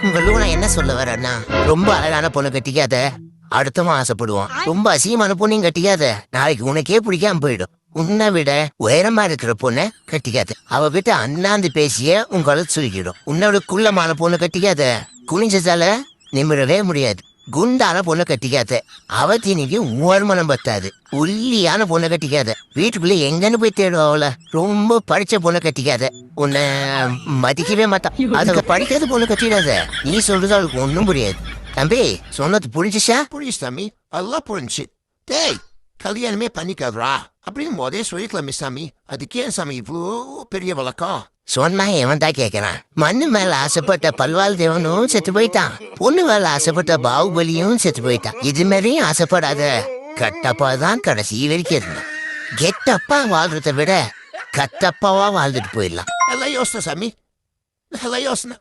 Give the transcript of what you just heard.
உங்க நான் என்ன சொல்ல வரேன்னா, ரொம்ப அழகான பொண்ணு கட்டிக்காத, அடுத்தவன் ஆசைப்படுவான். ரொம்ப அசிங்கமான பொண்ணையும் கட்டிக்காத, நாளைக்கு உனக்கே பிடிக்காம போயிடும். உன்னை விட உயரமா இருக்கிற பொண்ணை கட்டிக்காத, அவகிட்ட அண்ணாந்து பேசிய உன் கழுத்து சுருக்கிடும். உன்னோட குள்ளமான பொண்ணு கட்டிக்காத, குனிஞ்சதால நிமிரவே முடியாது. குண்டான பொண்ணை கட்டிக்காத, அவ தீனிக்கு வருமானம் பத்தாது. ஒல்லியான பொண்ணை கட்டிக்காத, வீட்டுக்குள்ள எங்கன்னு போய் தேடும். அவள ரொம்ப படிச்ச பொண்ணை கட்டிக்காத, உன்னை மதிக்கவே மாட்டான். அதுக்கு படிக்காத பொண்ணு கட்டிடாத, நீ சொல்றது அவளுக்கு ஒன்றும் புரியாது. தம்பி சொன்னது புரிஞ்சுச்சா? புரியுது சாமி, அதெல்லாம் புரிஞ்சு. டேய், கல்யாணமே பண்ணிக்காதரா அப்படின்னு முதலே சொல்லிக்கலாமே சாமி. அதுக்கு ஏன் சாமி இவ்வளோ பெரிய வழக்கம்? சொன்னா எவன் தான் கேட்கறான்? மண்ணு மேல ஆசைப்பட்ட பல்வாள் தேவனும் செத்து போயிட்டான், பொண்ணு மேல ஆசைப்பட்ட பாகுபலியும் செத்து போயிட்டான். இது மாதிரியும் ஆசைப்படாத, கட்டப்பா தான் கடைசி வரைக்கும் இருந்தான். கெட்டப்பா வாழ்றதை விட கட்டப்பாவா வாழ்ந்துட்டு போயிடலாம். எல்லாம் யோசனை சாமி, எல்லாம் யோசனை.